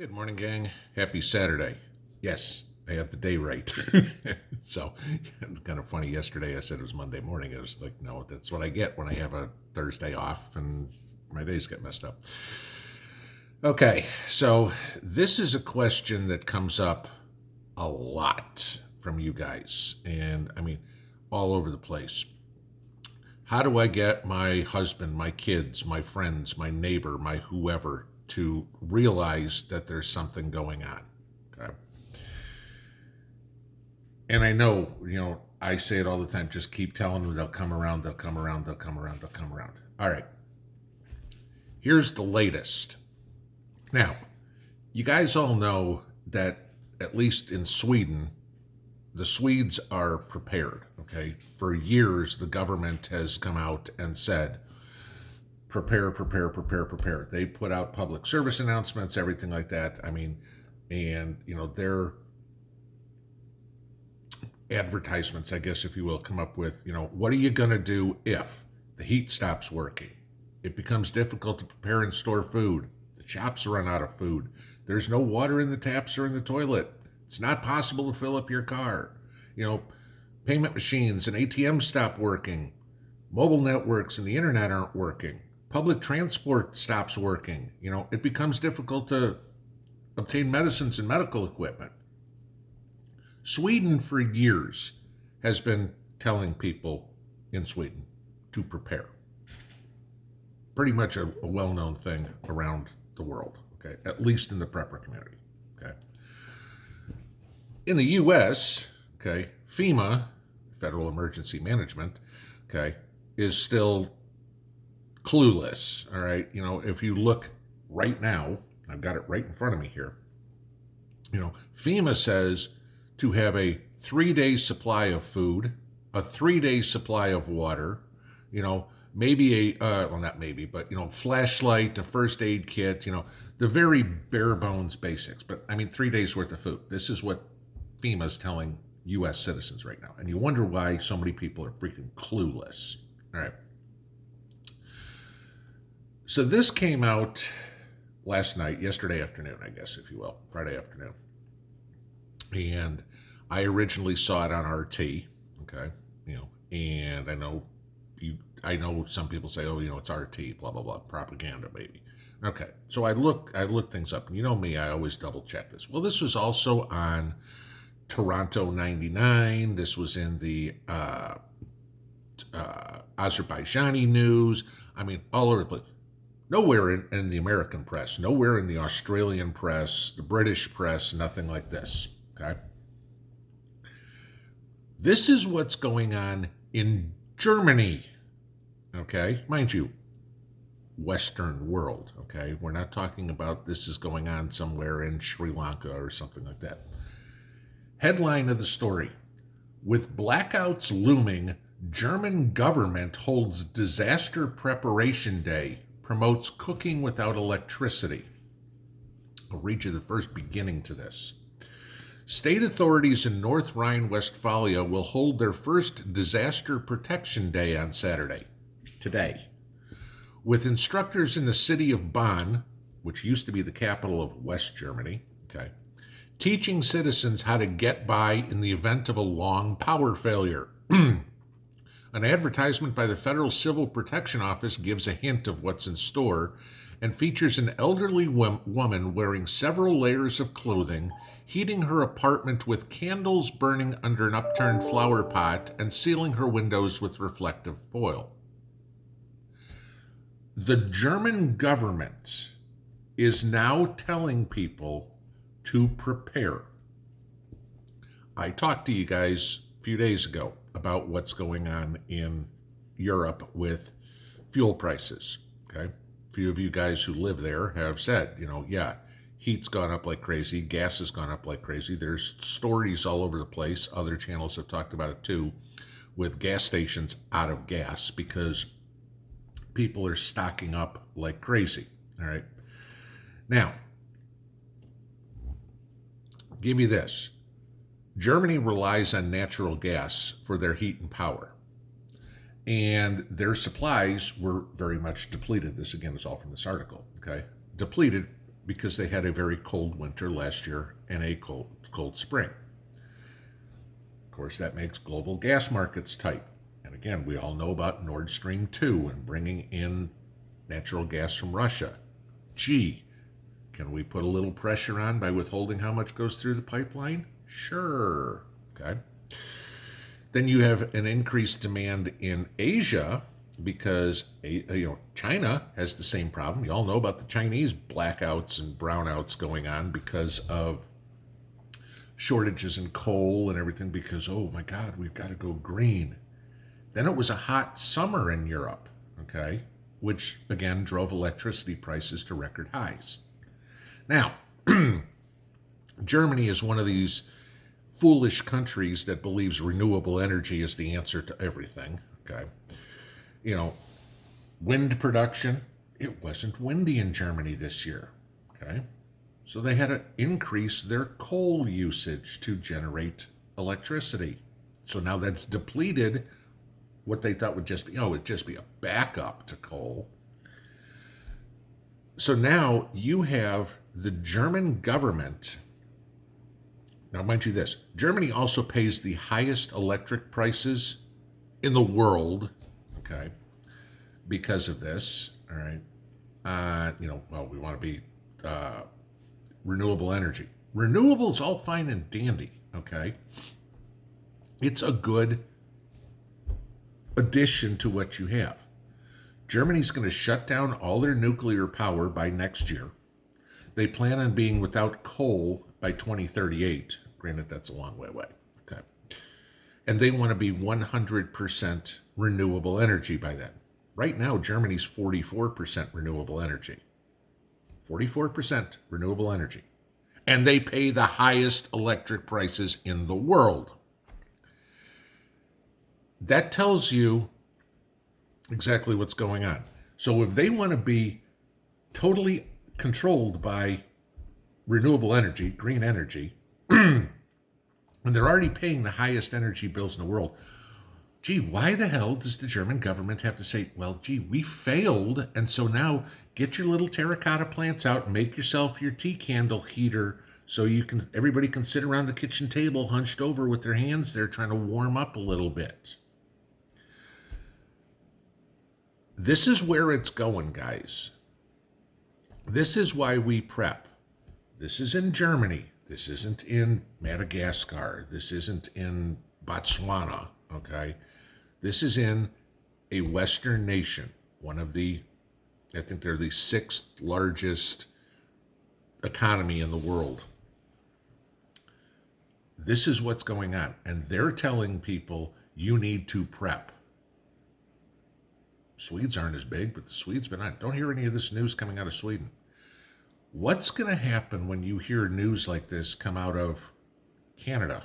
Good morning, gang. Happy Saturday. Yes, I have the day right. So, kind of funny. Yesterday I said it was Monday morning. I was like, no, that's what I get when I have a Thursday off and my days get messed up. Okay, so this is a question that comes up a lot from you guys, and I mean, all over the place. How do I get my husband, my kids, my friends, my neighbor, my whoever to realize that there's something going on? Okay. And I know, I say it all the time, just keep telling them they'll come around, they'll come around, they'll come around, they'll come around. All right. Here's the latest. Now, you guys all know that at least in Sweden, the Swedes are prepared, okay? For years, the government has come out and said, prepare, prepare, prepare, prepare. They put out public service announcements, everything like that. I mean, and, their advertisements, I guess, if you will, come up with, what are you going to do if the heat stops working? It becomes difficult to prepare and store food. The shops run out of food. There's no water in the taps or in the toilet. It's not possible to fill up your car. Payment machines and ATMs stop working. Mobile networks and the internet aren't working. Public transport stops working. It becomes difficult to obtain medicines and medical equipment. Sweden, for years, has been telling people in Sweden to prepare. Pretty much a well-known thing around the world, okay? At least in the prepper community, okay? In the U.S., okay, FEMA, Federal Emergency Management, okay, is still clueless, all right? If you look right now, I've got it right in front of me here, FEMA says to have a 3-day supply of food, a 3-day supply of water, maybe not maybe, but, flashlight, a first aid kit, the very bare bones basics. But, 3 days worth of food. This is what FEMA's telling U.S. citizens right now. And you wonder why so many people are freaking clueless. All right. So this came out last night, yesterday afternoon, I guess, if you will, Friday afternoon. And I originally saw it on RT, okay, and I know some people say, oh, it's RT, blah, blah, blah, propaganda, maybe. Okay, so I look things up, and you know me, I always double check this. Well, this was also on Toronto 99. This was in the Azerbaijani news. All over the place. Nowhere in the American press, nowhere in the Australian press, the British press, nothing like this, okay? This is what's going on in Germany, okay? Mind you, Western world, okay? We're not talking about this is going on somewhere in Sri Lanka or something like that. Headline of the story: with blackouts looming, German government holds disaster preparation day, promotes cooking without electricity. I'll read you the first beginning to this. State authorities in North Rhine-Westphalia will hold their first disaster protection day on Saturday, today, with instructors in the city of Bonn, which used to be the capital of West Germany, okay, teaching citizens how to get by in the event of a long power failure. An advertisement by the Federal Civil Protection Office gives a hint of what's in store and features an elderly woman wearing several layers of clothing, heating her apartment with candles burning under an upturned flower pot, and sealing her windows with reflective foil. The German government is now telling people to prepare. I talked to you guys a few days ago about what's going on in Europe with fuel prices, okay? A few of you guys who live there have said, heat's gone up like crazy, gas has gone up like crazy. There's stories all over the place. Other channels have talked about it too, with gas stations out of gas because people are stocking up like crazy, all right? Now, give you this. Germany relies on natural gas for their heat and power. And their supplies were very much depleted. This, again, is all from this article, okay? Depleted because they had a very cold winter last year and a cold spring. Of course, that makes global gas markets tight. And again, we all know about Nord Stream 2 and bringing in natural gas from Russia. Gee, can we put a little pressure on by withholding how much goes through the pipeline? Sure. Okay. Then you have an increased demand in Asia because China has the same problem. You all know about the Chinese blackouts and brownouts going on because of shortages in coal and everything because, oh my God, we've got to go green. Then it was a hot summer in Europe, okay, which again drove electricity prices to record highs. Now, Germany is one of these foolish countries that believes renewable energy is the answer to everything, okay? Wind production, it wasn't windy in Germany this year, okay? So they had to increase their coal usage to generate electricity. So now that's depleted what they thought would just be, it'd just be a backup to coal. So now you have the German government. Now, mind you this, Germany also pays the highest electric prices in the world, okay, because of this, all right. We want to be renewable energy. Renewable's all fine and dandy, okay? It's a good addition to what you have. Germany's going to shut down all their nuclear power by next year. They plan on being without coal by 2038. Granted, that's a long way away. Okay. And they want to be 100% renewable energy by then. Right now, Germany's 44% renewable energy. 44% renewable energy. And they pay the highest electric prices in the world. That tells you exactly what's going on. So if they want to be totally controlled by renewable energy, green energy, and they're already paying the highest energy bills in the world, gee, why the hell does the German government have to say, well, gee, we failed, and so now get your little terracotta plants out and make yourself your tea candle heater so everybody can sit around the kitchen table hunched over with their hands there trying to warm up a little bit. This is where it's going, guys. This is why we prep. This is in Germany. This isn't in Madagascar. This isn't in Botswana, okay? This is in a Western nation, I think they're the 6th largest economy in the world. This is what's going on. And they're telling people you need to prep. Swedes aren't as big, but the Swedes been on. Don't hear any of this news coming out of Sweden. What's going to happen when you hear news like this come out of Canada?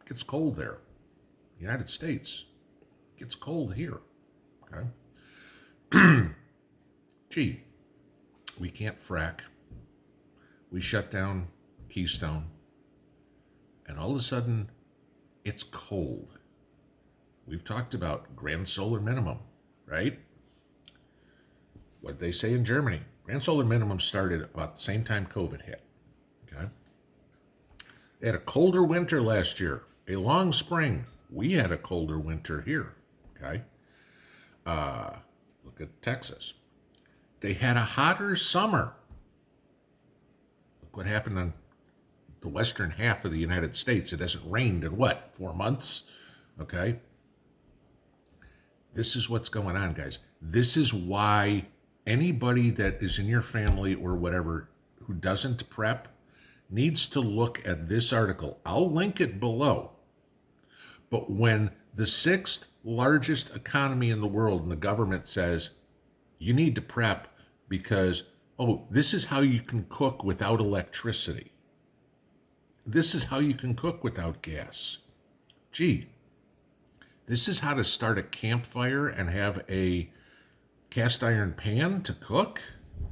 It gets cold there. United States, it gets cold here. Okay. Gee, we can't frack. We shut down Keystone. And all of a sudden, it's cold. We've talked about grand solar minimum, right? What they say in Germany. Grand solar minimum started about the same time COVID hit. Okay. They had a colder winter last year, a long spring. We had a colder winter here. Okay. Look at Texas. They had a hotter summer. Look what happened on the western half of the United States. It hasn't rained in 4 months? Okay. This is what's going on, guys. This is why anybody that is in your family or whatever who doesn't prep needs to look at this article. I'll link it below. But when the 6th largest economy in the world and the government says, you need to prep because, this is how you can cook without electricity. This is how you can cook without gas. Gee, this is how to start a campfire and have a cast iron pan to cook,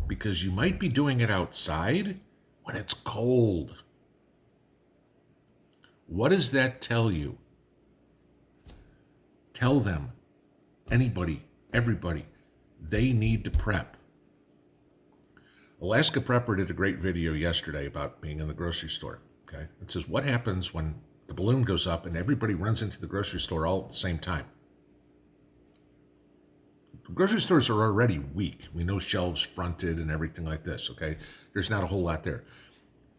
because you might be doing it outside when it's cold. What does that tell you? Tell them, anybody, everybody, they need to prep. Alaska Prepper did a great video yesterday about being in the grocery store. Okay, it says what happens when the balloon goes up and everybody runs into the grocery store all at the same time. Grocery stores are already weak. We know shelves fronted and everything like this. Okay, there's not a whole lot there.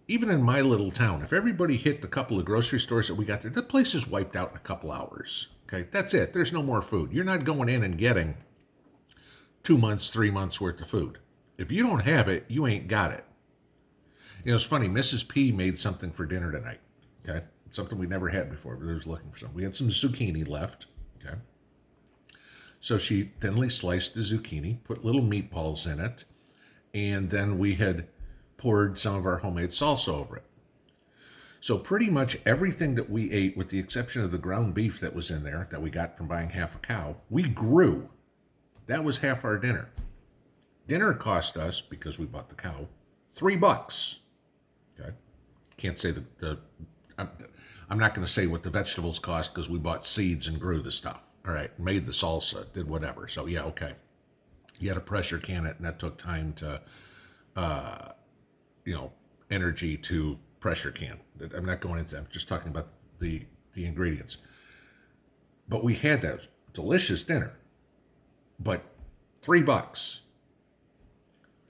Even in my little town, if everybody hit the couple of grocery stores that we got there, the place is wiped out in a couple hours. Okay, that's it. There's no more food. You're not going in and getting 2 months, 3 months worth of food. If you don't have it, you ain't got it. You know, it's funny. Mrs. P made something for dinner tonight. Okay, something we never had before. But I was looking for something. We had some zucchini left. Okay, so she thinly sliced the zucchini, put little meatballs in it, and then we had poured some of our homemade salsa over it. So pretty much everything that we ate, with the exception of the ground beef that was in there that we got from buying half a cow, we grew. That was half our dinner. Dinner cost us, because we bought the cow, $3. Okay, can't say I'm not going to say what the vegetables cost because we bought seeds and grew the stuff. All right, made the salsa, did whatever. So yeah, okay. You had to pressure can it, and that took time to, energy to pressure can. I'm not going into that. I'm just talking about the ingredients. But we had that delicious dinner. But $3.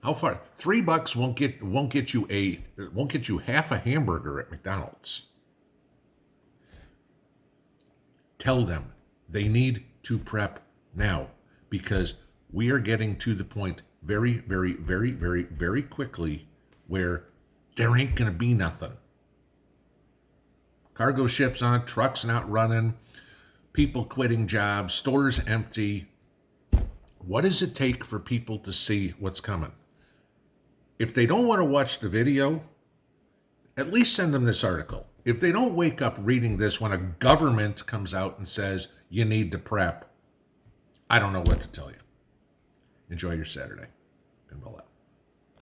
How far? $3 won't get you half a hamburger at McDonald's. Tell them they need to prep now, because we are getting to the point very, very, very, very, very quickly where there ain't going to be nothing. Cargo ships on, trucks not running, people quitting jobs, stores empty. What does it take for people to see what's coming? If they don't want to watch the video, at least send them this article. If they don't wake up reading this when a government comes out and says you need to prep, I don't know what to tell you. Enjoy your Saturday. Pinball out.